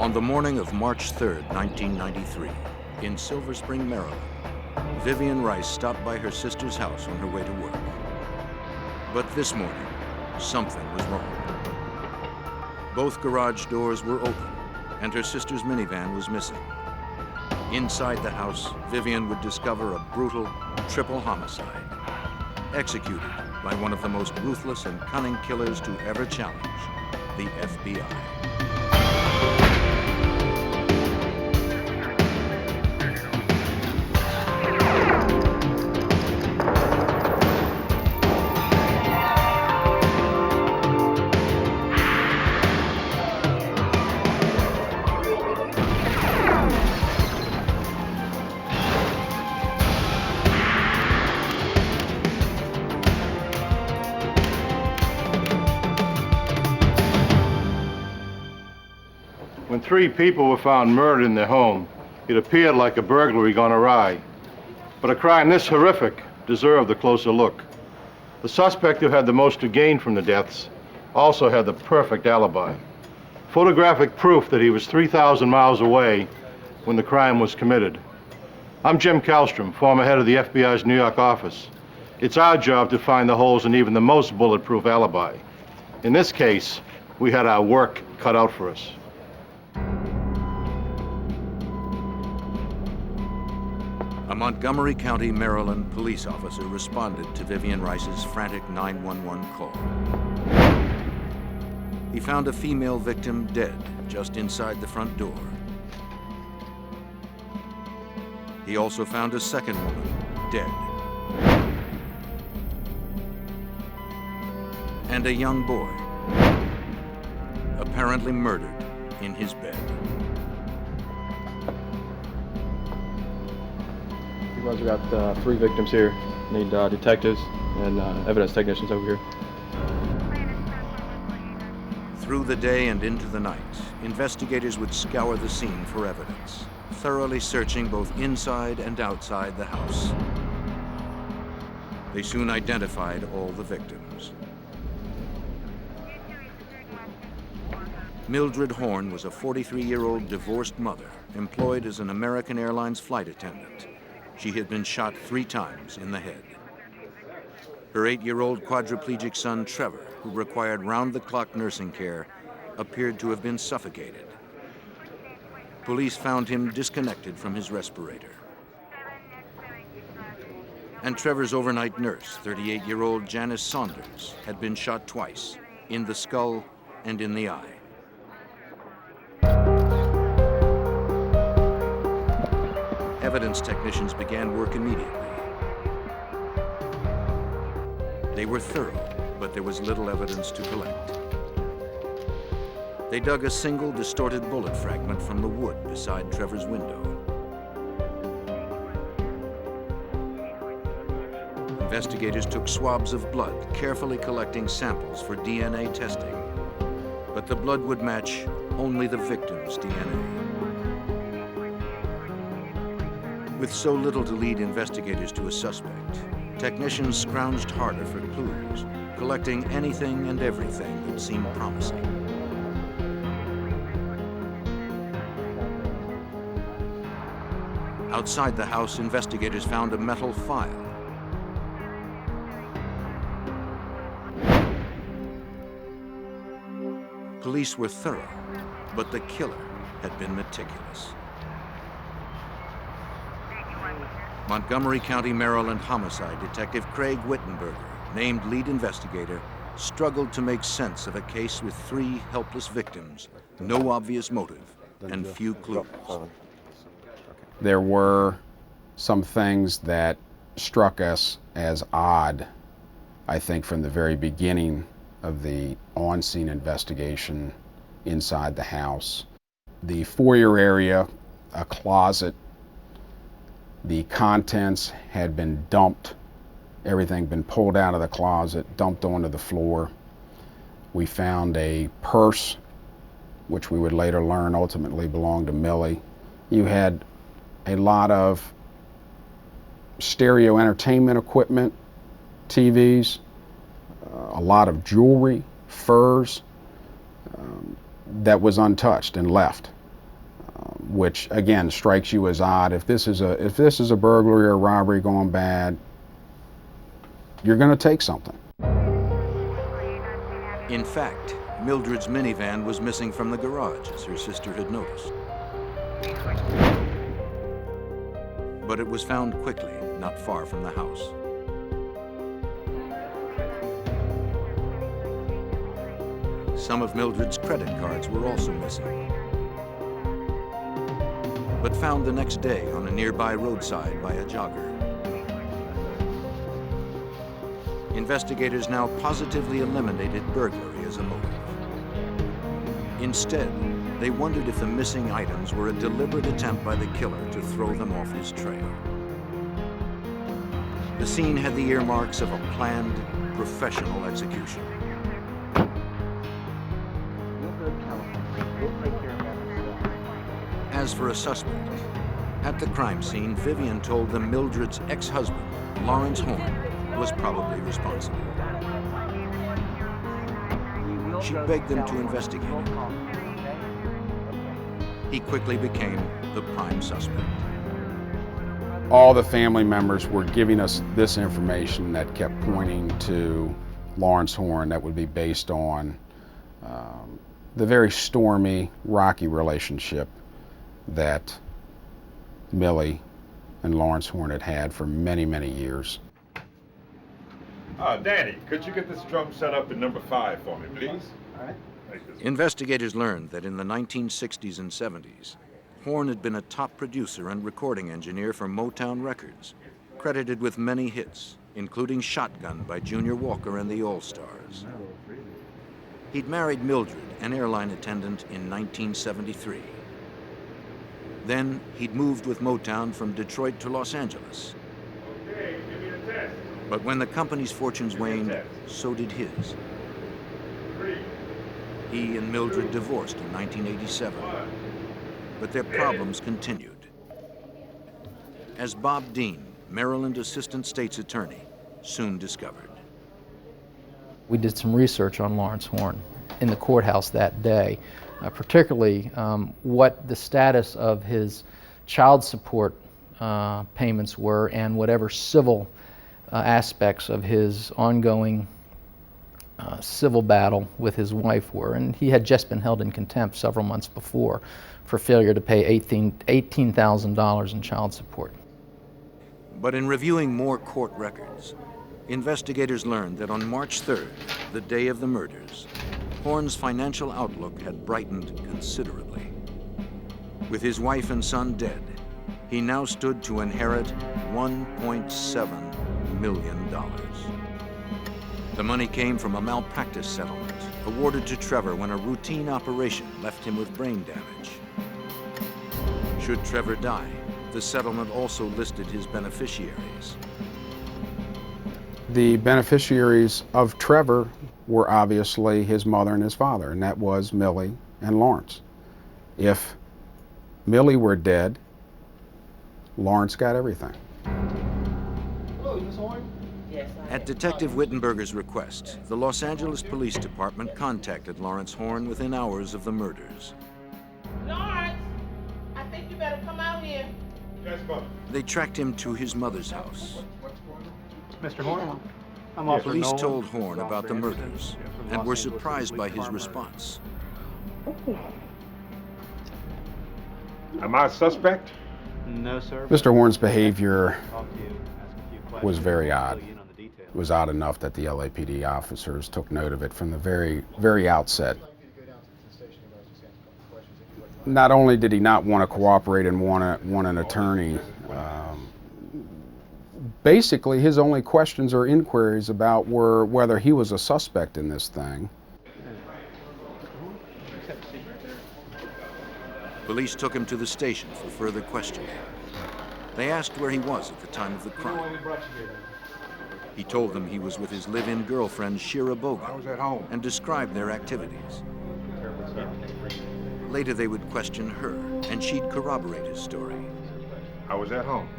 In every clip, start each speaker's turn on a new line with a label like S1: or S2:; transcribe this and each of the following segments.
S1: On the morning of March 3rd, 1993, in Silver Spring, Maryland, Vivian Rice stopped by her sister's house on her way to work. But this morning, something was wrong. Both garage doors were open, and her sister's minivan was missing. Inside the house, Vivian would discover a brutal triple homicide, executed by one of the most ruthless and cunning killers to ever challenge the FBI.
S2: When 3 people were found murdered in their home, it appeared like a burglary gone awry. But a crime this horrific deserved a closer look. The suspect who had the most to gain from the deaths also had the perfect alibi. Photographic proof that he was 3,000 miles away when the crime was committed. I'm Jim Kallstrom, former head of the FBI's New York office. It's our job to find the holes in even the most bulletproof alibi. In this case, we had our work cut out for us.
S1: A Montgomery County, Maryland police officer responded to Vivian Rice's frantic 911 call. He found a female victim dead just inside the front door. He also found a second woman dead. And a young boy, apparently murdered in his bed.
S3: You guys have got 3 victims here. Need detectives and evidence technicians over here.
S1: Through the day and into the night, investigators would scour the scene for evidence, thoroughly searching both inside and outside the house. They soon identified all the victims. Mildred Horn was a 43-year-old divorced mother employed as an American Airlines flight attendant. She had been shot 3 times in the head. Her 8-year-old quadriplegic son, Trevor, who required round-the-clock nursing care, appeared to have been suffocated. Police found him disconnected from his respirator. And Trevor's overnight nurse, 38-year-old Janice Saunders, had been shot twice, in the skull and in the eye. Evidence technicians began work immediately. They were thorough, but there was little evidence to collect. They dug a single distorted bullet fragment from the wood beside Trevor's window. Investigators took swabs of blood, carefully collecting samples for DNA testing. But the blood would match only the victim's DNA. With so little to lead investigators to a suspect, technicians scrounged harder for clues, collecting anything and everything that seemed promising. Outside the house, investigators found a metal file. Police were thorough, but the killer had been meticulous. Montgomery County, Maryland homicide detective Craig Wittenberger, named lead investigator, struggled to make sense of a case with 3 helpless victims, no obvious motive, and few clues.
S4: There were some things that struck us as odd, I think, from the very beginning of the on-scene investigation inside the house. The foyer area, a closet, the contents had been dumped, everything been pulled out of the closet, dumped onto the floor. We found a purse, which we would later learn ultimately belonged to Millie. You had a lot of stereo entertainment equipment, TVs, a lot of jewelry, furs, that was untouched and left. which again strikes you as odd. If this is a burglary or robbery going bad, you're going to take something.
S1: In fact, Mildred's minivan was missing from the garage, as her sister had noticed. But it was found quickly, not far from the house. Some of Mildred's credit cards were also missing, but found the next day on a nearby roadside by a jogger. Investigators now positively eliminated burglary as a motive. Instead, they wondered if the missing items were a deliberate attempt by the killer to throw them off his trail. The scene had the earmarks of a planned, professional execution. As for a suspect, at the crime scene, Vivian told them Mildred's ex-husband, Lawrence Horn, was probably responsible. She begged them to investigate it. He quickly became the prime suspect.
S4: All the family members were giving us this information that kept pointing to Lawrence Horn, that would be based on the very stormy, rocky relationship that Millie and Lawrence Horn had had for many, many years.
S5: Danny, could you get this drum set up in number 5 for me, please? All right.
S1: Investigators learned that in the 1960s and 70s, Horn had been a top producer and recording engineer for Motown Records, credited with many hits, including Shotgun by Junior Walker and the All-Stars. He'd married Mildred, an airline attendant, in 1973. Then he'd moved with Motown from Detroit to Los Angeles.
S5: Okay, give me the test.
S1: But when the company's fortunes waned, so did his.
S5: 3.
S1: He and Mildred divorced in 1987, but their problems continued. As Bob Dean, Maryland Assistant State's Attorney, soon discovered.
S6: We did some research on Lawrence Horn in the courthouse that day, particularly what the status of his child support payments were and whatever civil aspects of his ongoing civil battle with his wife were. And he had just been held in contempt several months before for failure to pay $18,000 in child support.
S1: But in reviewing more court records, investigators learned that on March 3rd, the day of the murders, Horn's financial outlook had brightened considerably. With his wife and son dead, he now stood to inherit $1.7 million. The money came from a malpractice settlement awarded to Trevor when a routine operation left him with brain damage. Should Trevor die, the settlement also listed his beneficiaries.
S4: The beneficiaries of Trevor were obviously his mother and his father, and that was Millie and Lawrence. If Millie were dead, Lawrence got everything.
S3: Hello, Miss Horn?
S1: At Detective Wittenberger's request, the Los Angeles Police Department contacted Lawrence Horn within hours of the murders.
S7: Lawrence, I think you better come out here.
S5: Yes, Bob.
S1: They tracked him to his mother's house.
S3: Mr. Horn? I'm
S1: The
S3: Officer
S1: police
S3: Nolan.
S1: told Horn about the murders and were surprised by his response.
S5: Am I a suspect?
S3: No, sir.
S4: Mr. Horn's behavior
S3: Talk to you, ask a few questions,
S4: was very odd.
S3: fill you in on the details.
S4: It was odd enough that the LAPD officers took note of it from the very, very outset. Not only did he not want to cooperate and want an attorney, basically his only questions or inquiries about were whether he was a suspect in this thing.
S1: Police took him to the station for further questioning. They asked where he was at the time of the crime. He told them he was with his live-in girlfriend, Shira Bogan,
S2: I was at home.
S1: and described their activities. Later they would question her, and she'd corroborate his story.
S5: I was at home.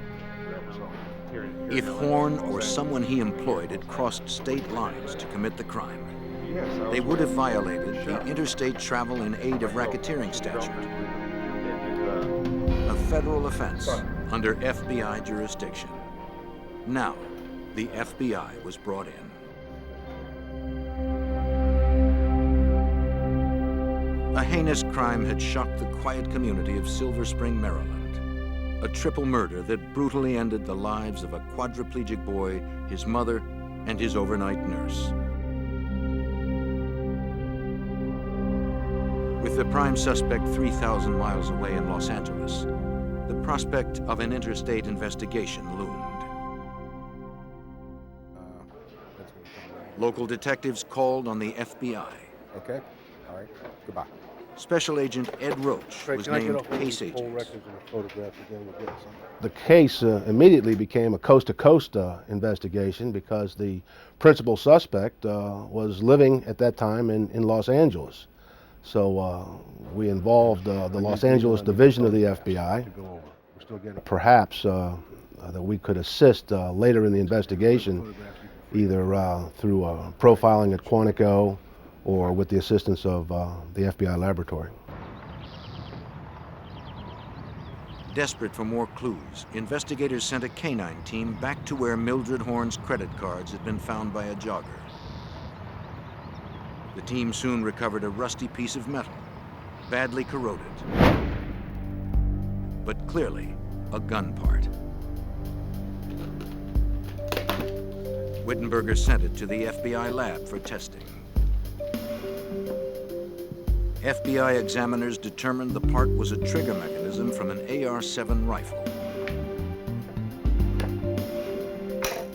S1: If Horn or someone he employed had crossed state lines to commit the crime,
S5: Yes, I was
S1: they would have violated the Interstate Travel in Aid of Racketeering statute. federal offense under FBI jurisdiction. Now, the FBI was brought in. A heinous crime had shocked the quiet community of Silver Spring, Maryland. A triple murder that brutally ended the lives of a quadriplegic boy, his mother, and his overnight nurse. With the prime suspect 3,000 miles away in Los Angeles, the prospect of an interstate investigation loomed. Local detectives called on the FBI.
S4: Okay, all right, goodbye.
S1: Special Agent Ed Roach was named case agent.
S8: The case immediately became a coast-to-coast investigation because the principal suspect was living at that time in Los Angeles. So we involved the Los Angeles division of the FBI. Perhaps that we could assist later in the investigation, either through profiling at Quantico or with the assistance of the FBI laboratory.
S1: Desperate for more clues, investigators sent a canine team back to where Mildred Horn's credit cards had been found by a jogger. The team soon recovered a rusty piece of metal, badly corroded, but clearly a gun part. Wittenberger sent it to the FBI lab for testing. FBI examiners determined the part was a trigger mechanism from an AR-7 rifle.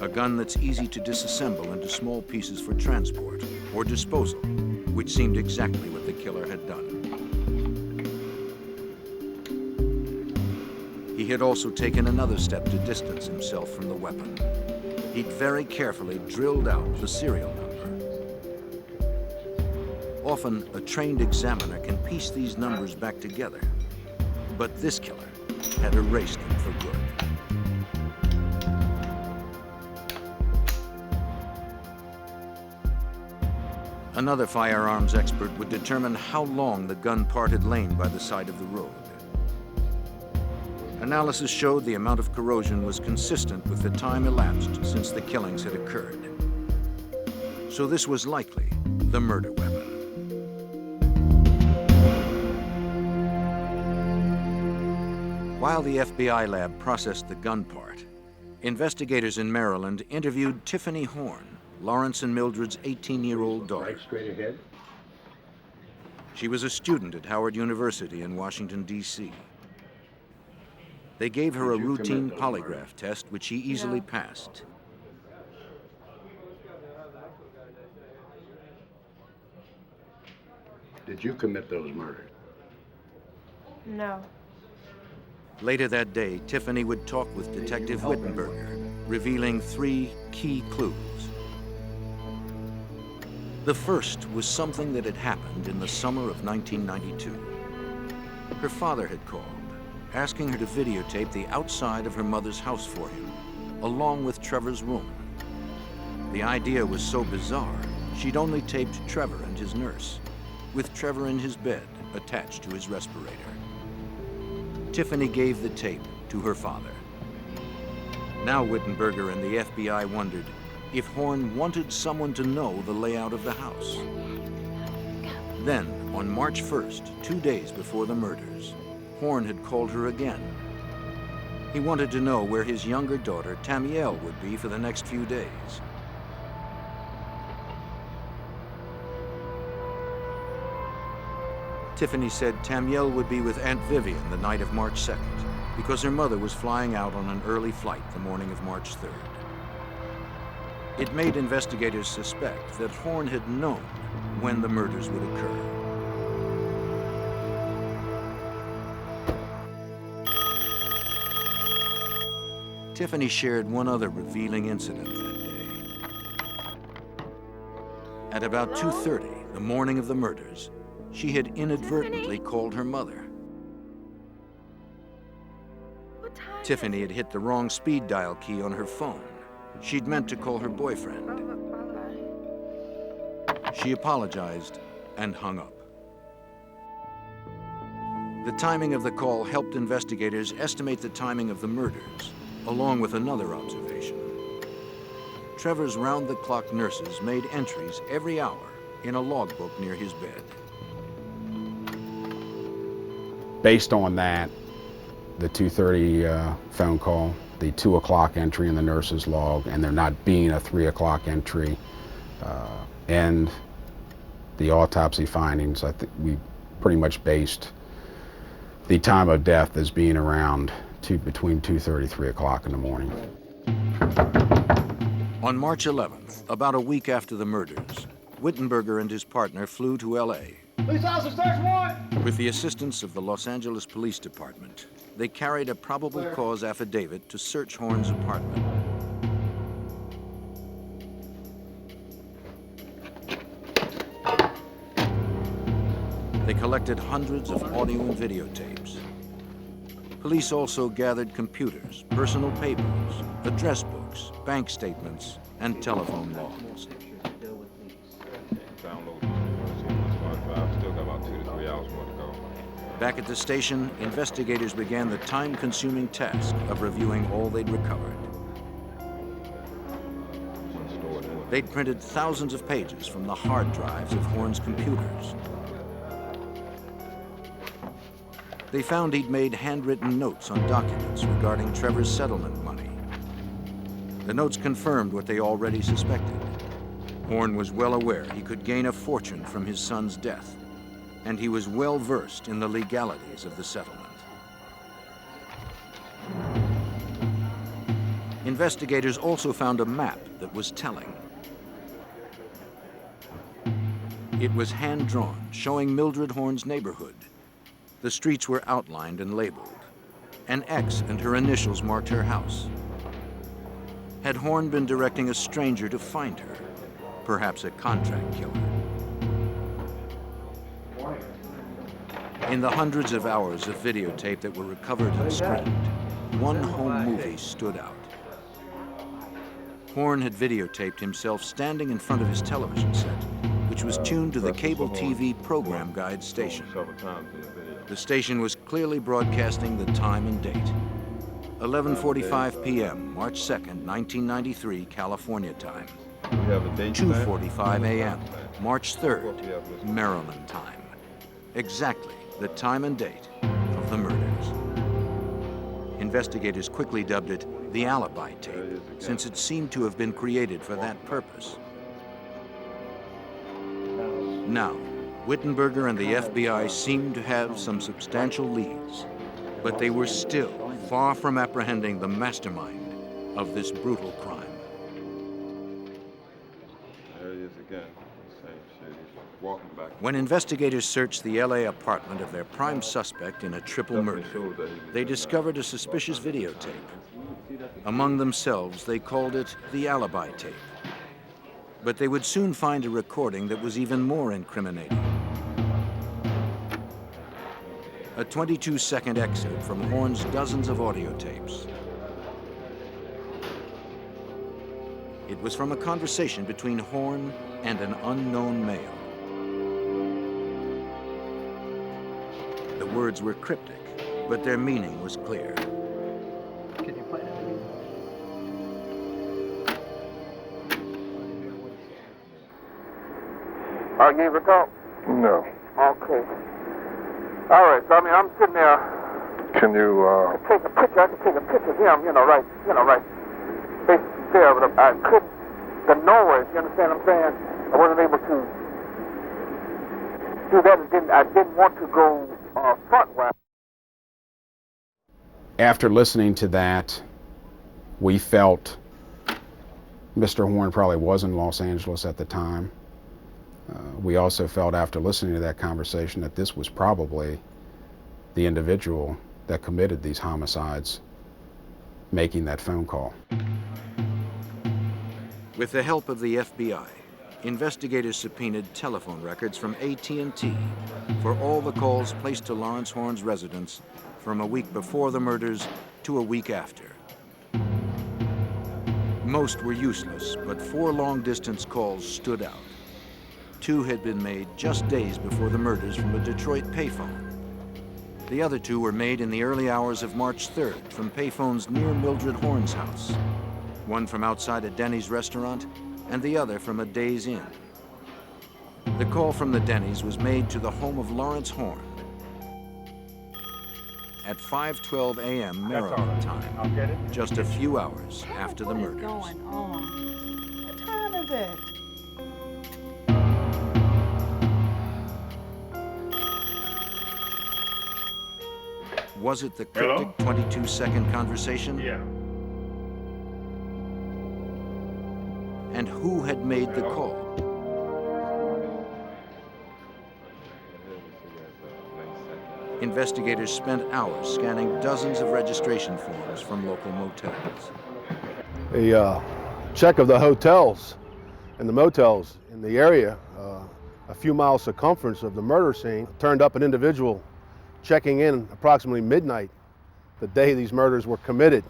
S1: A gun that's easy to disassemble into small pieces for transport or disposal, which seemed exactly what the killer had done. He had also taken another step to distance himself from the weapon. He'd very carefully drilled out the serial number. Often, a trained examiner can piece these numbers back together, but this killer had erased them for good. Another firearms expert would determine how long the gun part had lain by the side of the road. Analysis showed the amount of corrosion was consistent with the time elapsed since the killings had occurred. So this was likely the murder weapon. While the FBI lab processed the gun part, investigators in Maryland interviewed Tiffany Horn, Lawrence and Mildred's 18-year-old daughter.
S9: Right straight ahead.
S1: She was a student at Howard University in Washington, D.C. They gave her a routine polygraph test, which she easily passed.
S9: Did you commit those murders?
S10: No.
S1: Later that day, Tiffany would talk with Detective Wittenberger, revealing 3 key clues. The first was something that had happened in the summer of 1992. Her father had called, asking her to videotape the outside of her mother's house for him, along with Trevor's room. The idea was so bizarre, she'd only taped Trevor and his nurse, with Trevor in his bed attached to his respirator. Tiffany gave the tape to her father. Now Wittenberger and the FBI wondered if Horn wanted someone to know the layout of the house. Then, on March 1st, 2 days before the murders, Horn had called her again. He wanted to know where his younger daughter, Tamiel, would be for the next few days. Tiffany said Tamiel would be with Aunt Vivian the night of March 2nd because her mother was flying out on an early flight the morning of March 3rd. It made investigators suspect that Horn had known when the murders would occur. Tiffany shared one other revealing incident that day. At about 2:30, the morning of the murders, she had inadvertently called her mother. Tiffany had hit the wrong speed dial key on her phone. She'd meant to call her boyfriend. She apologized and hung up. The timing of the call helped investigators estimate the timing of the murders, along with another observation. Trevor's round-the-clock nurses made entries every hour in a logbook near his bed.
S4: Based on that, the 2:30 phone call, the 2 o'clock entry in the nurse's log, and there not being a 3 o'clock entry, and the autopsy findings, I think we pretty much based the time of death as being around between 2:30, 3 o'clock in the morning.
S1: On March 11th, about a week after the murders, Wittenberger and his partner flew to L.A.
S11: Police officer, search warrant!
S1: With the assistance of the Los Angeles Police Department, they carried a probable cause affidavit to search Horn's apartment. They collected hundreds of audio and videotapes. Police also gathered computers, personal papers, address books, bank statements, and telephone logs. Back at the station, investigators began the time-consuming task of reviewing all they'd recovered. They'd printed thousands of pages from the hard drives of Horn's computers. They found he'd made handwritten notes on documents regarding Trevor's settlement money. The notes confirmed what they already suspected. Horn was well aware he could gain a fortune from his son's death, and he was well versed in the legalities of the settlement. Investigators also found a map that was telling. It was hand-drawn, showing Mildred Horn's neighborhood. The streets were outlined and labeled. An X and her initials marked her house. Had Horn been directing a stranger to find her? Perhaps a contract killer. In the hundreds of hours of videotape that were recovered and screened, one home movie stood out. Horn had videotaped himself standing in front of his television set, which was tuned to the cable TV program guide station. The station was clearly broadcasting the time and date. 11:45 p.m., March 2nd, 1993, California time. 2:45 a.m., March 3rd, Maryland time. Exactly the time and date of the murders. Investigators quickly dubbed it the alibi tape, since it seemed to have been created for that purpose. Now, Wittenberger and the FBI seemed to have some substantial leads, but they were still far from apprehending the mastermind of this brutal crime.
S5: There he is again. Same shit. He's walking back.
S1: When investigators searched the LA apartment of their prime suspect in a triple murder, they discovered a suspicious videotape. Among themselves, they called it the alibi tape. But they would soon find a recording that was even more incriminating. A 22-second excerpt from Horn's dozens of audio tapes. It was from a conversation between Horn and an unknown male. The words were cryptic, but their meaning was clear.
S11: Can you play that?
S12: I gave a talk?
S2: No.
S12: Okay. All right, so I'm sitting there.
S2: Can you,
S12: Take a picture. I can take a picture of him, right basically there, but I couldn't, the noise, you understand what I'm saying? I wasn't able to do that, and I didn't want to go front-wise.
S4: After listening to that, we felt Mr. Horn probably was in Los Angeles at the time. We also felt after listening to that conversation that this was probably the individual that committed these homicides making that phone call.
S1: With the help of the FBI, investigators subpoenaed telephone records from AT&T for all the calls placed to Lawrence Horn's residence from a week before the murders to a week after. Most were useless, but 4 long-distance calls stood out. 2 had been made just days before the murders from a Detroit payphone. The other two were made in the early hours of March 3rd from payphones near Mildred Horn's house. One from outside a Denny's restaurant and the other from a Days Inn. The call from the Denny's was made to the home of Lawrence Horn at 5:12 a.m. Maryland time, just a few hours after the murders.
S7: What is going on? What time is it?
S1: Was it the cryptic 22-second conversation?
S5: Yeah.
S1: And who had made the call? Investigators spent hours scanning dozens of registration forms from local motels.
S8: A check of the hotels and the motels in the area, a few miles circumference of the murder scene, turned up an individual checking in approximately midnight the day these murders were committed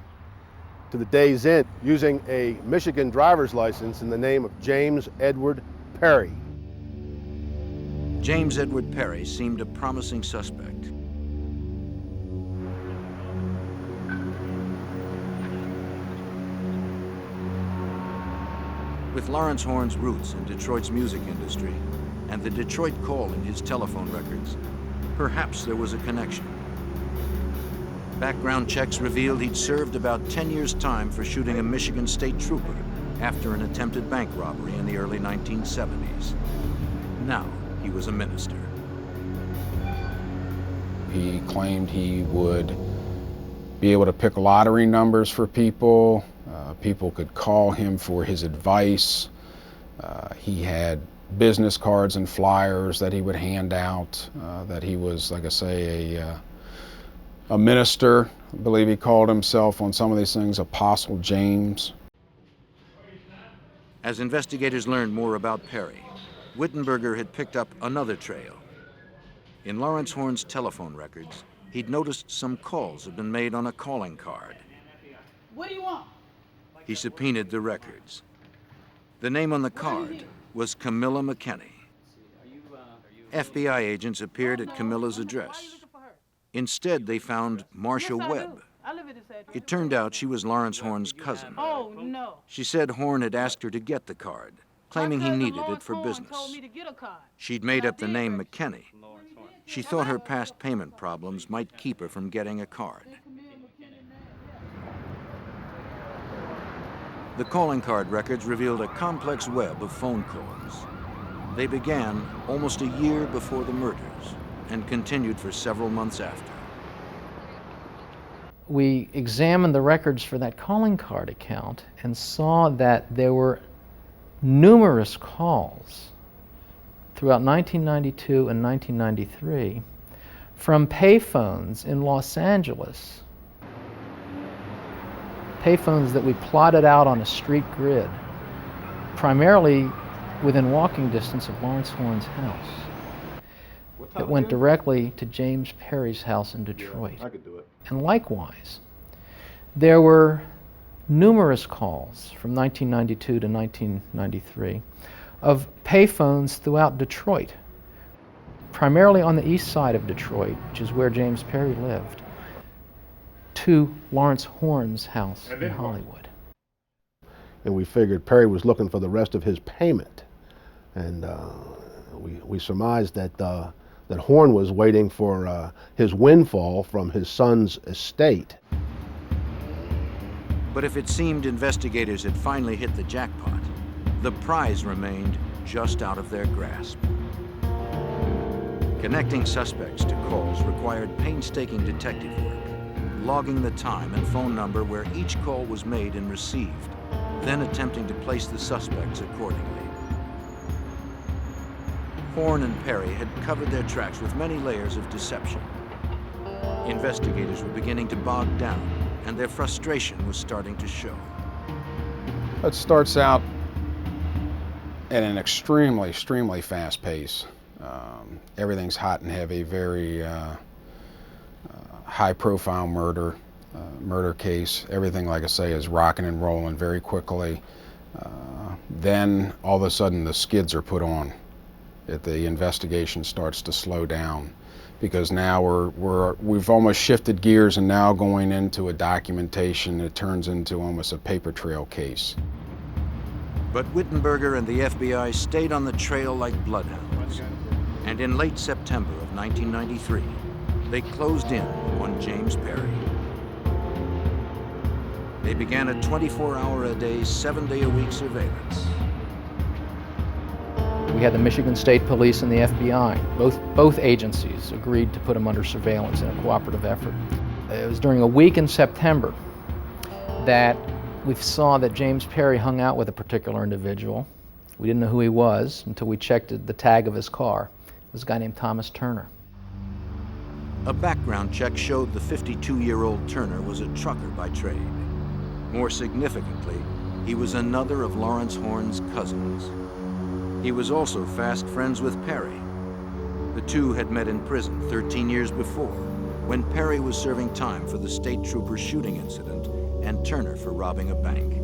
S8: to the Days Inn using a Michigan driver's license in the name of James Edward Perry.
S1: James Edward Perry seemed a promising suspect. With Lawrence Horn's roots in Detroit's music industry and the Detroit call in his telephone records, perhaps there was a connection. Background checks revealed he'd served about 10 years' time for shooting a Michigan state trooper after an attempted bank robbery in the early 1970s. Now he was a minister.
S4: He claimed he would be able to pick lottery numbers for people. People could call him for his advice. He had business cards and flyers that he would hand out, that he was, like I say, a minister. I believe he called himself on some of these things Apostle James.
S1: As investigators learned more about Perry, Wittenberger had picked up another trail. In Lawrence Horn's telephone records, he'd noticed some calls had been made on a calling card.
S7: What do you want?
S1: He subpoenaed the records. The name on the card was Camilla McKinney. FBI agents appeared at Camilla's address. Instead, they found Marcia Webb. It turned out she was Lawrence Horn's cousin.
S7: Oh, no.
S1: She said Horn had asked her to get the card, claiming he needed it for business. She'd made up the name McKinney. She thought her past payment problems might keep her from getting a card. The calling card records revealed a complex web of phone calls. They began almost a year before the murders and continued for several months after.
S6: We examined the records for that calling card account and saw that there were numerous calls throughout 1992 and 1993 from payphones in Los Angeles. Payphones that we plotted out on a street grid, primarily within walking distance of Lawrence Horn's house. That went directly to James Perry's house in Detroit.
S2: Yeah, I could do it.
S6: And likewise, there were numerous calls from 1992 to 1993 of payphones throughout Detroit, primarily on the east side of Detroit, which is where James Perry lived, to Lawrence Horn's house in Hollywood.
S8: And we figured Perry was looking for the rest of his payment. And we surmised that Horn was waiting for his windfall from his son's estate.
S1: But if it seemed investigators had finally hit the jackpot, the prize remained just out of their grasp. Connecting suspects to calls required painstaking detective work, logging the time and phone number where each call was made and received, then attempting to place the suspects accordingly. Horn and Perry had covered their tracks with many layers of deception. Investigators were beginning to bog down, and their frustration was starting to show.
S4: It starts out at an extremely fast pace. Everything's hot and heavy, very high-profile murder case. Everything, like I say, is rocking and rolling very quickly. Then all of a sudden the skids are put on. The investigation starts to slow down because now we've almost shifted gears and now going into a documentation that turns into almost a paper trail case.
S1: But Wittenberger and the FBI stayed on the trail like bloodhounds. And in late September of 1993, they closed in on James Perry. They began a 24-hour-a-day, 7-day-a-week surveillance.
S6: We had the Michigan State Police and the FBI. Both agencies agreed to put him under surveillance in a cooperative effort. It was during a week in September that we saw that James Perry hung out with a particular individual. We didn't know who he was until we checked the tag of his car. It was a guy named Thomas Turner.
S1: A background check showed the 52-year-old Turner was a trucker by trade. More significantly, he was another of Lawrence Horn's cousins. He was also fast friends with Perry. The two had met in prison 13 years before, when Perry was serving time for the state trooper shooting incident and Turner for robbing a bank.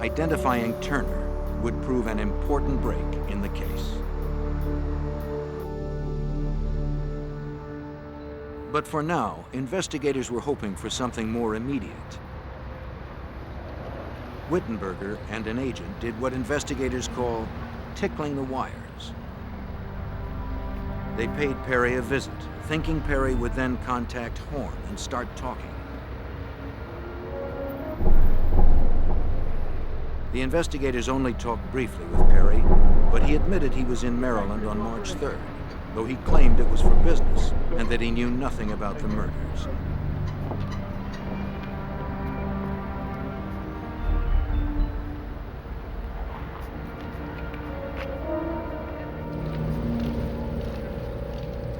S1: Identifying Turner would prove an important break in the case. But for now, investigators were hoping for something more immediate. Wittenberger and an agent did what investigators call tickling the wires. They paid Perry a visit, thinking Perry would then contact Horn and start talking. The investigators only talked briefly with Perry, but he admitted he was in Maryland on March 3rd, though he claimed it was for business and that he knew nothing about the murders.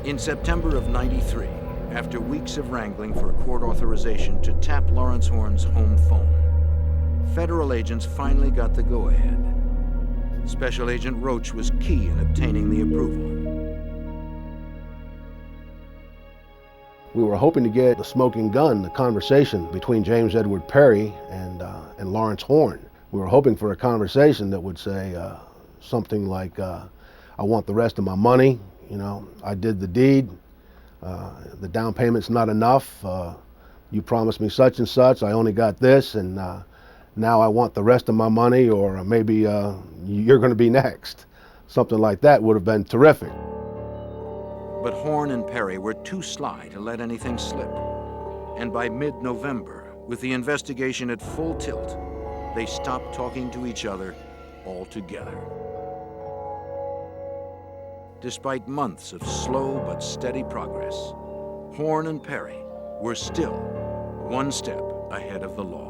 S1: In September of '93, after weeks of wrangling for court authorization to tap Lawrence Horn's home phone, federal agents finally got the go-ahead. Special Agent Roach was key in obtaining the approval.
S8: We were hoping to get the smoking gun, the conversation between James Edward Perry and Lawrence Horn. We were hoping for a conversation that would say something like, I want the rest of my money, you know, I did the deed, the down payment's not enough, you promised me such and such, I only got this, and now I want the rest of my money, or maybe you're going to be next. Something like that would have been terrific.
S1: But Horn and Perry were too sly to let anything slip. And by mid-November, with the investigation at full tilt, they stopped talking to each other altogether. Despite months of slow but steady progress, Horn and Perry were still one step ahead of the law.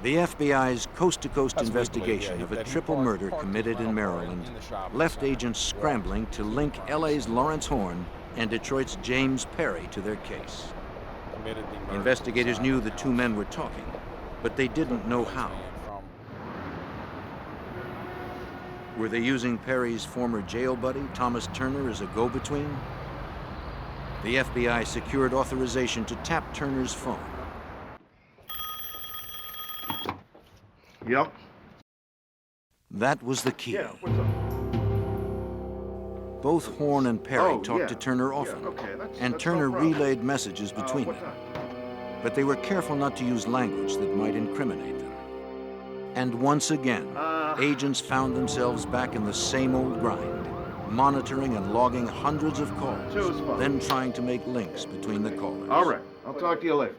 S1: The FBI's coast-to-coast investigation of a triple murder committed in Maryland left agents scrambling to link LA's Lawrence Horn and Detroit's James Perry to their case. Investigators knew the two men were talking, but they didn't know how. Were they using Perry's former jail buddy, Thomas Turner, as a go-between? The FBI secured authorization to tap Turner's phone.
S2: Yep.
S1: That was the key.
S2: Yeah, what's up?
S1: Both Horn and Perry talked to Turner often, and Turner relayed messages between them. But they were careful not to use language that might incriminate them. And once again, agents found themselves back in the same old grind, monitoring and logging hundreds of calls, then trying to make links between the callers.
S2: All right, I'll talk to you later.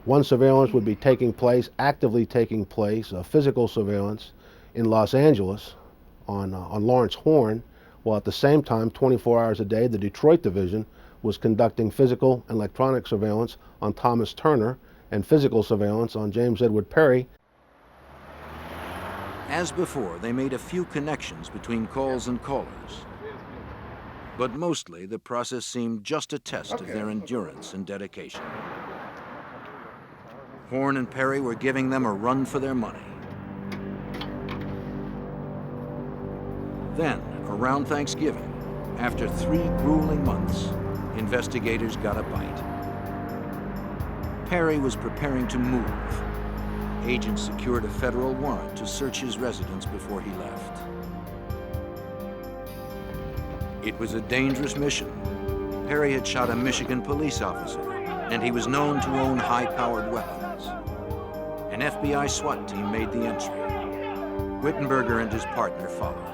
S8: One surveillance would be taking place, actively taking place, physical surveillance in Los Angeles on Lawrence Horn, while at the same time, 24 hours a day, the Detroit division was conducting physical and electronic surveillance on Thomas Turner and physical surveillance on James Edward Perry.
S1: As before, they made a few connections between calls and callers. But mostly, the process seemed just a test of their endurance and dedication. Horn and Perry were giving them a run for their money. Then, around Thanksgiving, after 3 grueling months, investigators got a bite. Perry was preparing to move. agents secured a federal warrant to search his residence before he left. It was a dangerous mission. Perry had shot a Michigan police officer, and he was known to own high-powered weapons. An FBI SWAT team made the entry. Wittenberger and his partner followed.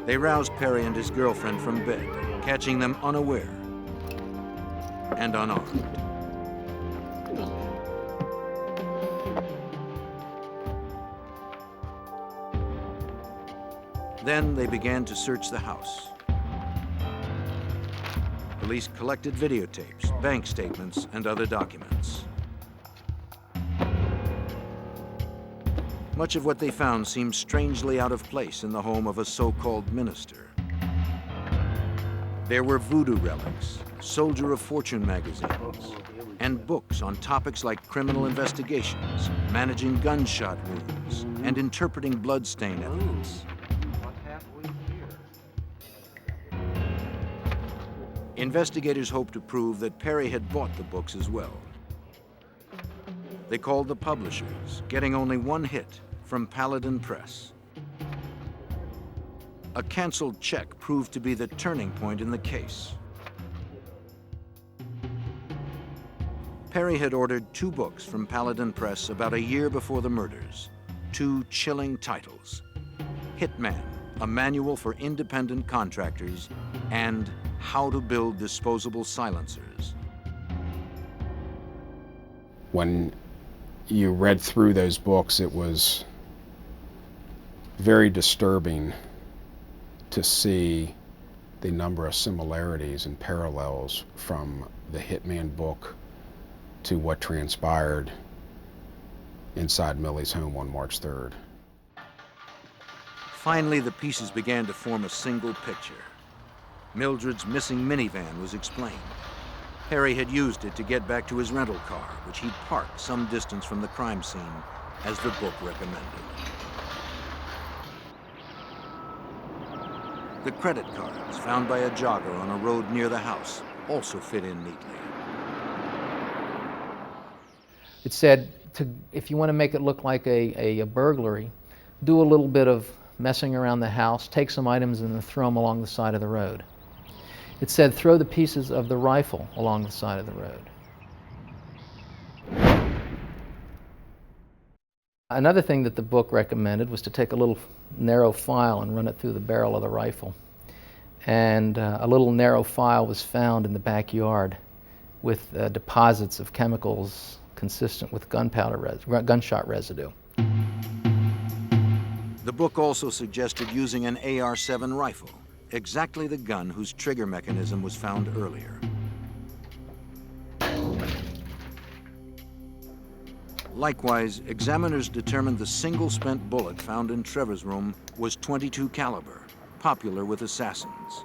S1: They roused Perry and his girlfriend from bed, catching them unaware and unarmed. Then they began to search the house. Police collected videotapes, bank statements, and other documents. Much of what they found seemed strangely out of place in the home of a so-called minister. There were voodoo relics, Soldier of Fortune magazines, and books on topics like criminal investigations, managing gunshot wounds, and interpreting bloodstain evidence. Investigators hoped to prove that Perry had bought the books as well. They called the publishers, getting only one hit from Paladin Press. A canceled check proved to be the turning point in the case. Perry had ordered 2 books from Paladin Press about a year before the murders, 2 chilling titles: Hitman, a manual for independent contractors, and How to Build Disposable Silencers.
S4: When you read through those books, it was very disturbing to see the number of similarities and parallels from the Hitman book to what transpired inside Millie's home on March 3rd.
S1: Finally, the pieces began to form a single picture. Mildred's missing minivan was explained. Perry had used it to get back to his rental car, which he'd parked some distance from the crime scene, as the book recommended. The credit cards found by a jogger on a road near the house also fit in neatly.
S6: It said, if you want to make it look like a burglary, do a little bit of messing around the house, take some items and then throw them along the side of the road. It said, throw the pieces of the rifle along the side of the road. Another thing that the book recommended was to take a little narrow file and run it through the barrel of the rifle. And a little narrow file was found in the backyard with deposits of chemicals consistent with gunshot residue.
S1: The book also suggested using an AR-7 rifle, exactly the gun whose trigger mechanism was found earlier. Likewise, examiners determined the single spent bullet found in Trevor's room was .22 caliber, popular with assassins.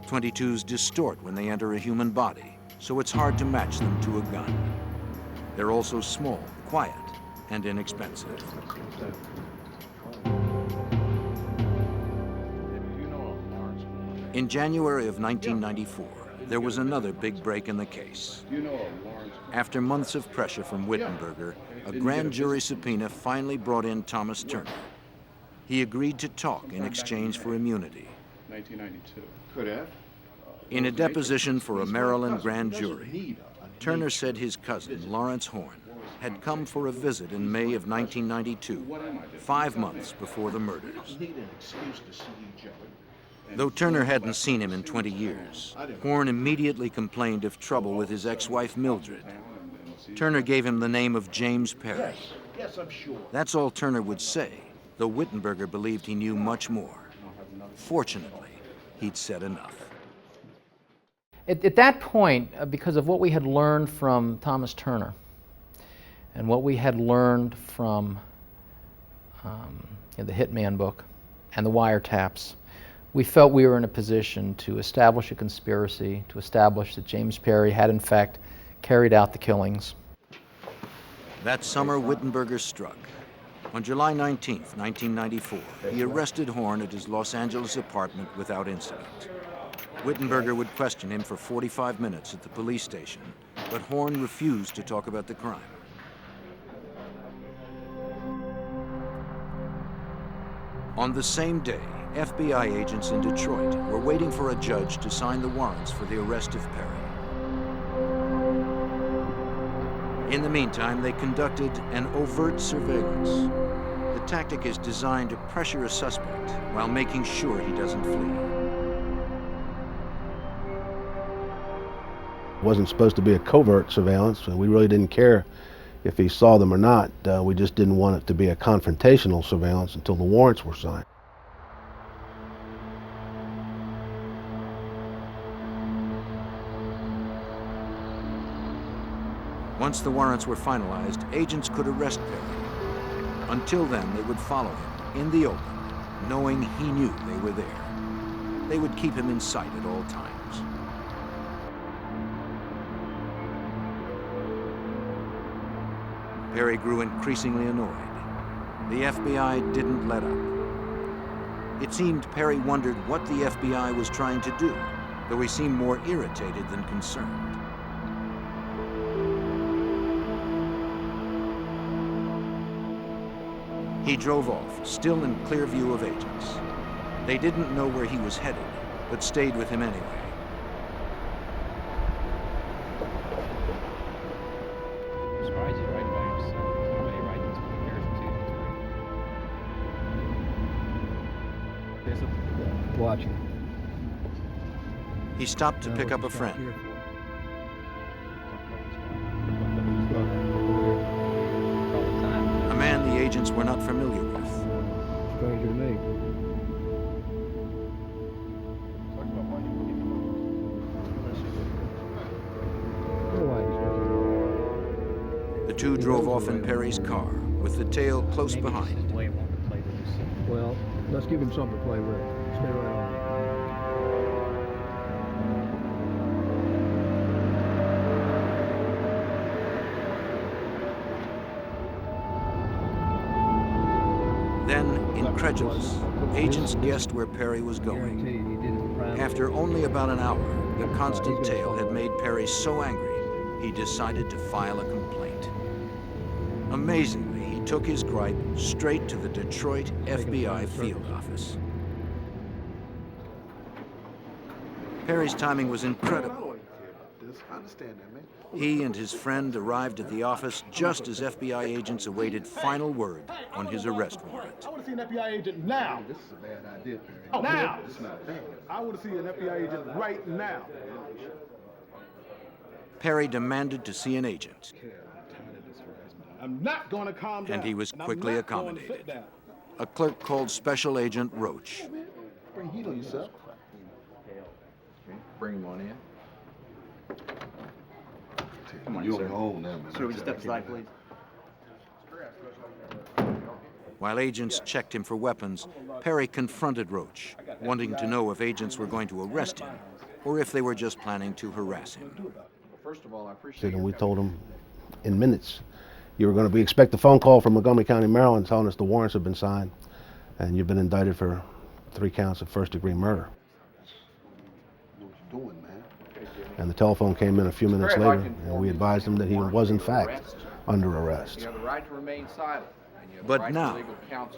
S1: .22s distort when they enter a human body, so it's hard to match them to a gun. They're also small, quiet, and inexpensive. In January of 1994, there was another big break in the case. After months of pressure from Wittenberger, a grand jury subpoena finally brought in Thomas Turner. He agreed to talk in exchange for immunity.
S9: 1992. Could have.
S1: In a deposition for a Maryland grand jury, Turner said his cousin, Lawrence Horn, had come for a visit in May of 1992, 5 months before the murders. Though Turner hadn't seen him in 20 years, Horn immediately complained of trouble with his ex-wife Mildred. Turner gave him the name of James Perry.
S9: Yes, I'm sure.
S1: That's all Turner would say, though Wittenberger believed he knew much more. Fortunately, he'd said enough.
S6: At that point, because of what we had learned from Thomas Turner and what we had learned from the Hitman book and the wiretaps, we felt we were in a position to establish a conspiracy, to establish that James Perry had in fact carried out the killings.
S1: That summer, Wittenberger struck. On July 19th, 1994, he arrested Horn at his Los Angeles apartment without incident. Wittenberger would question him for 45 minutes at the police station, but Horn refused to talk about the crime. On the same day, FBI agents in Detroit were waiting for a judge to sign the warrants for the arrest of Perry. In the meantime, they conducted an overt surveillance. The tactic is designed to pressure a suspect while making sure he doesn't flee.
S8: It wasn't supposed to be a covert surveillance, and we really didn't care if he saw them or not. We just didn't want it to be a confrontational surveillance until the warrants were signed.
S1: Once the warrants were finalized, agents could arrest Perry. Until then, they would follow him in the open, knowing he knew they were there. They would keep him in sight at all times. Perry grew increasingly annoyed. The FBI didn't let up. It seemed Perry wondered what the FBI was trying to do, though he seemed more irritated than concerned. He drove off, still in clear view of agents. They didn't know where he was headed, but stayed with him anyway.
S11: Watching.
S1: He stopped to pick up a friend. A man the agents were not familiar with.
S11: Stranger to me.
S1: The two drove off in Perry's car, with the tail close behind.
S11: Well, let's give him something to play with. Stay right on.
S1: Then, incredulous, agents guessed where Perry was going. After only about an hour, the constant tail had made Perry so angry, he decided to file a complaint. Amazingly, he took his gripe straight to the Detroit FBI field office. Perry's timing was incredible. He and his friend arrived at the office just as FBI agents awaited final word on his arrest warrant.
S13: I want to see an FBI agent now. This is a bad idea, Perry. Now! It's not bad. I want to see an FBI agent right now.
S1: Perry demanded to see an agent.
S13: I'm not going to calm down.
S1: And he was quickly accommodated. A clerk called Special Agent Roach.
S13: Bring heat on yourself.
S3: Bring him on in.
S13: Come on, you're home now, man.
S11: Sir, would you step aside, please?
S1: While agents checked him for weapons, Perry confronted Roach, wanting to know if agents were going to arrest him or if they were just planning to harass him.
S8: First of all, I appreciate it. And we told him in minutes, we expect a phone call from Montgomery County, Maryland, telling us the warrants have been signed and you've been indicted for 3 counts of first-degree murder.
S13: What you doing, man?
S8: And the telephone came in a few minutes later, and we advised him that he was, in fact, under arrest.
S4: You have the right to remain silent.
S1: But now,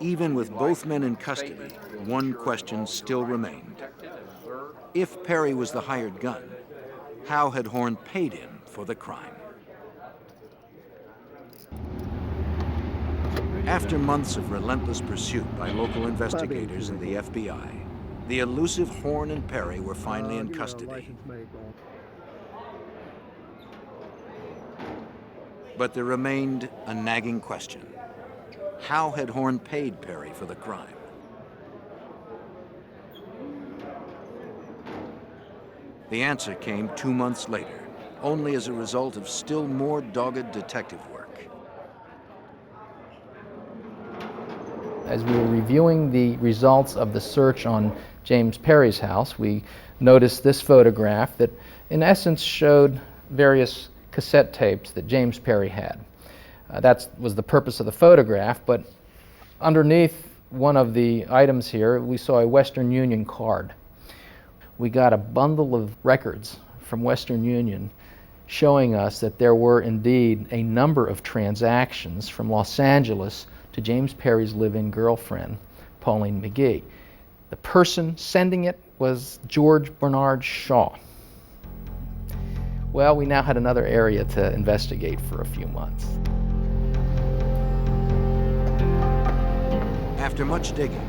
S1: even with both men in custody, one question still remained. If Perry was the hired gun, how had Horn paid him for the crime? After months of relentless pursuit by local investigators and the FBI, the elusive Horn and Perry were finally in custody. But there remained a nagging question. How had Horn paid Perry for the crime? The answer came 2 months later, only as a result of still more dogged detective work.
S6: As we were reviewing the results of the search on James Perry's house, we noticed this photograph that in essence showed various cassette tapes that James Perry had. That was the purpose of the photograph, but underneath one of the items here, we saw a Western Union card. we got a bundle of records from Western Union showing us that there were indeed a number of transactions from Los Angeles to James Perry's live-in girlfriend, Pauline McGee. The person sending it was George Bernard Shaw. Well, we now had another area to investigate for a few months.
S1: After much digging,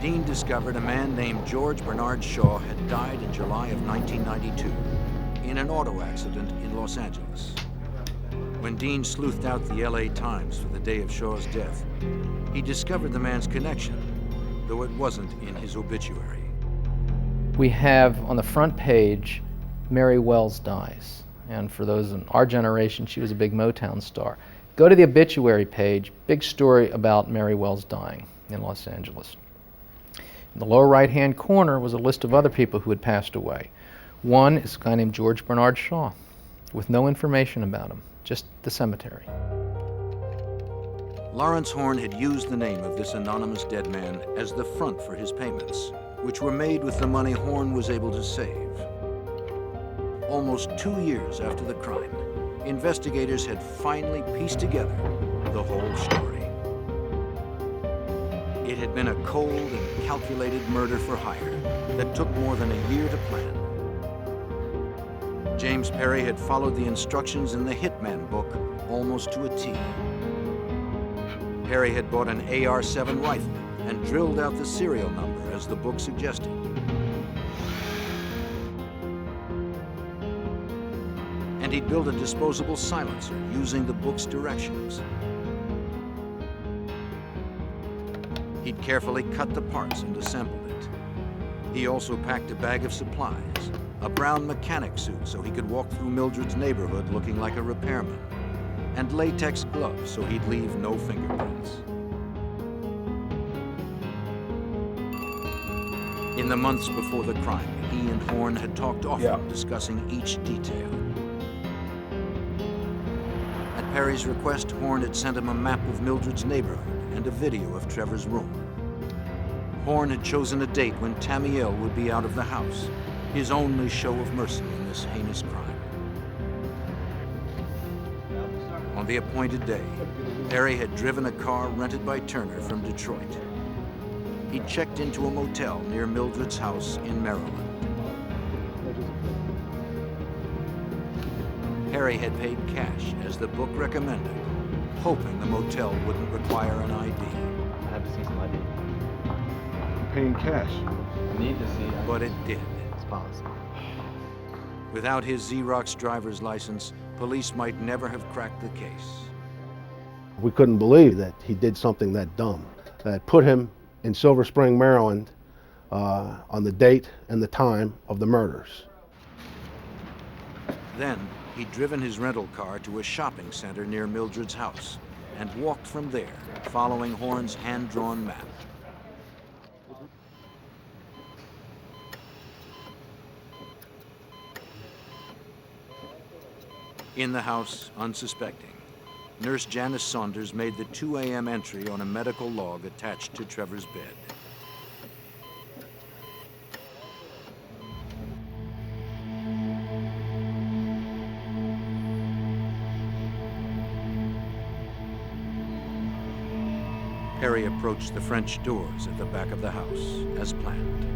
S1: Dean discovered a man named George Bernard Shaw had died in July of 1992 in an auto accident in Los Angeles. When Dean sleuthed out the LA Times for the day of Shaw's death, he discovered the man's connection, though it wasn't in his obituary.
S6: We have on the front page, Mary Wells dies. And for those in our generation, she was a big Motown star. Go to the obituary page, big story about Mary Wells dying in Los Angeles. In the lower right-hand corner was a list of other people who had passed away. One is a guy named George Bernard Shaw, with no information about him, just the cemetery.
S1: Lawrence Horn had used the name of this anonymous dead man as the front for his payments, which were made with the money Horn was able to save. Almost 2 years after the crime, investigators had finally pieced together the whole story. It had been a cold and calculated murder for hire that took more than a year to plan. James Perry had followed the instructions in the Hitman book almost to a T. Perry had bought an AR-7 rifle and drilled out the serial number as the book suggested. And he'd built a disposable silencer using the book's directions. He'd carefully cut the parts and assembled it. He also packed a bag of supplies, a brown mechanic suit so he could walk through Mildred's neighborhood looking like a repairman, and latex gloves so he'd leave no fingerprints. In the months before the crime, he and Horn had talked often, discussing each detail. At Perry's request, Horn had sent him a map of Mildred's neighborhood and a video of Trevor's room. Horn had chosen a date when Tamiel would be out of the house, his only show of mercy in this heinous crime. On the appointed day, Perry had driven a car rented by Turner from Detroit. He checked into a motel near Mildred's house in Maryland. Perry had paid cash, as the book recommended, hoping the motel wouldn't require an ID.
S3: I have to see some ID.
S2: Paying cash.
S3: I need to see.
S1: But it did.
S3: It's possible.
S1: Without his Xerox driver's license, police might never have cracked the case.
S8: We couldn't believe that he did something that dumb, that put him in Silver Spring, Maryland, on the date and the time of the murders.
S1: Then, he'd driven his rental car to a shopping center near Mildred's house and walked from there, following Horn's hand-drawn map. In the house, unsuspecting, Nurse Janice Saunders made the 2 a.m. entry on a medical log attached to Trevor's bed. Perry approached the French doors at the back of the house, as planned.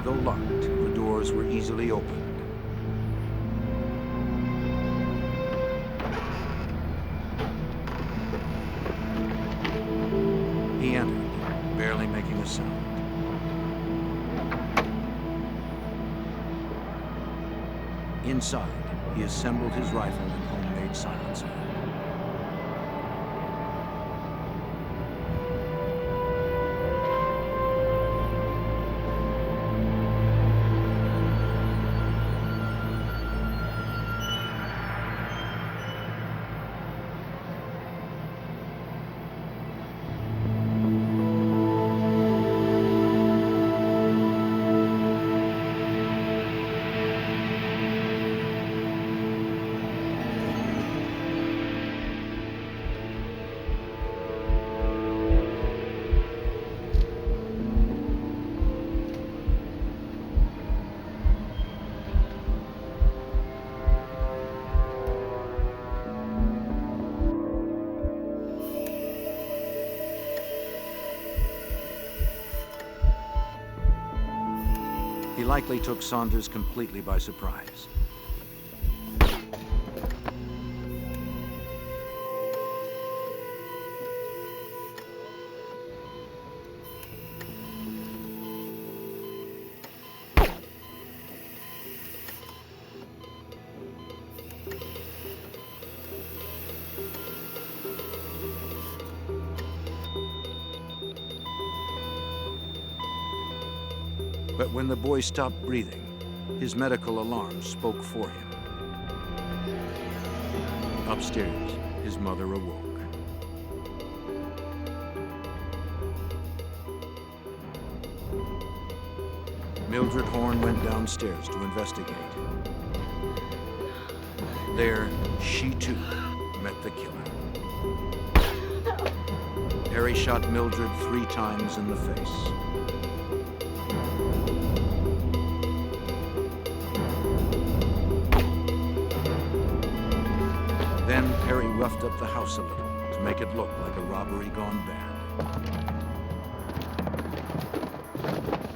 S1: Though locked, the doors were easily opened. He entered, barely making a sound. Inside, he assembled his rifle and homemade silencer. likely took Saunders completely by surprise. But when the boy stopped breathing, his medical alarm spoke for him. Upstairs, his mother awoke. Mildred Horn went downstairs to investigate. There, she too met the killer. Harry shot Mildred 3 times in the face. Then Harry roughed up the house a little to make it look like a robbery gone bad.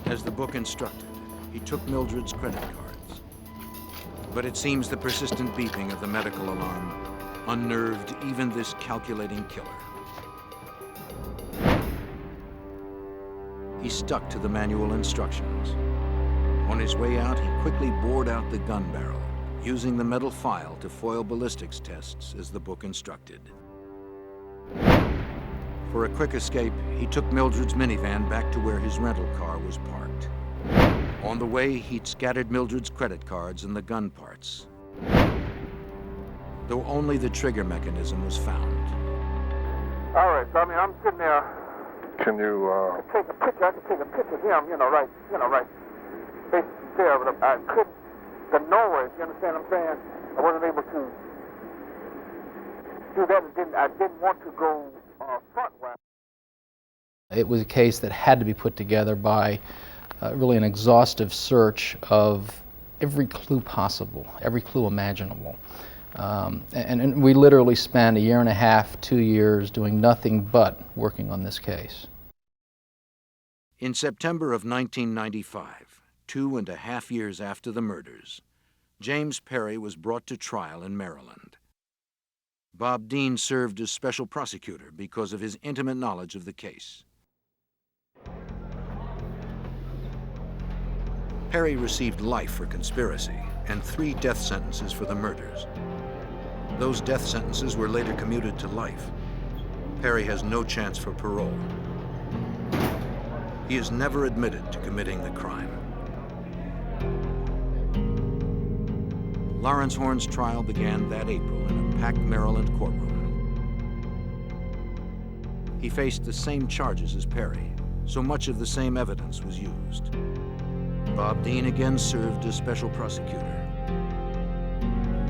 S1: As the book instructed, he took Mildred's credit cards. But it seems the persistent beeping of the medical alarm unnerved even this calculating killer. He stuck to the manual instructions. On his way out, he quickly bored out the gun barrel, using the metal file to foil ballistics tests as the book instructed. For a quick escape, he took Mildred's minivan back to where his rental car was parked. On the way, he'd scattered Mildred's credit cards and the gun parts, though only the trigger mechanism was found.
S12: All right, so I'm sitting there.
S2: Can you,
S12: Take a picture. I can take a picture of him, right basically there, but I couldn't. The noise, you understand what I'm saying? I wasn't able to do that. I didn't want to go frontwise.
S6: It was a case that had to be put together by really an exhaustive search of every clue possible, every clue imaginable. And we literally spent 1.5 years, 2 years doing nothing but working on this case.
S1: In September of 1995, 2.5 years after the murders, James Perry was brought to trial in Maryland. Bob Dean served as special prosecutor because of his intimate knowledge of the case. Perry received life for conspiracy and 3 death sentences for the murders. Those death sentences were later commuted to life. Perry has no chance for parole. He is never admitted to committing the crime. Lawrence Horn's trial began that April in a packed Maryland courtroom. He faced the same charges as Perry, so much of the same evidence was used. Bob Dean again served as special prosecutor.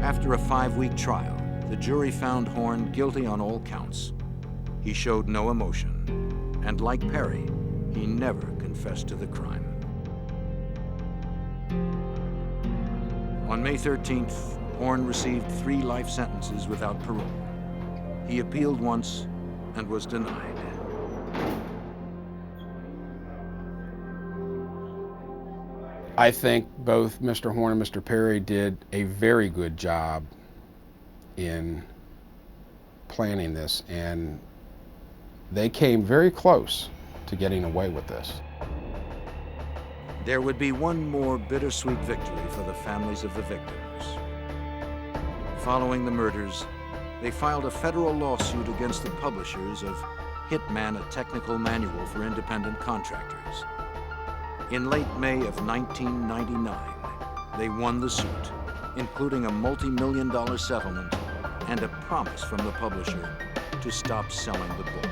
S1: After a 5-week trial, the jury found Horn guilty on all counts. He showed no emotion, and like Perry, he never confessed to the crime. On May 13th, Horn received 3 life sentences without parole. He appealed once and was denied.
S4: I think both Mr. Horn and Mr. Perry did a very good job in planning this, and they came very close to getting away with this.
S1: There would be one more bittersweet victory for the families of the victims. Following the murders, they filed a federal lawsuit against the publishers of Hitman, a technical manual for independent contractors. In late May of 1999, they won the suit, including a multi-million-dollar settlement and a promise from the publisher to stop selling the book.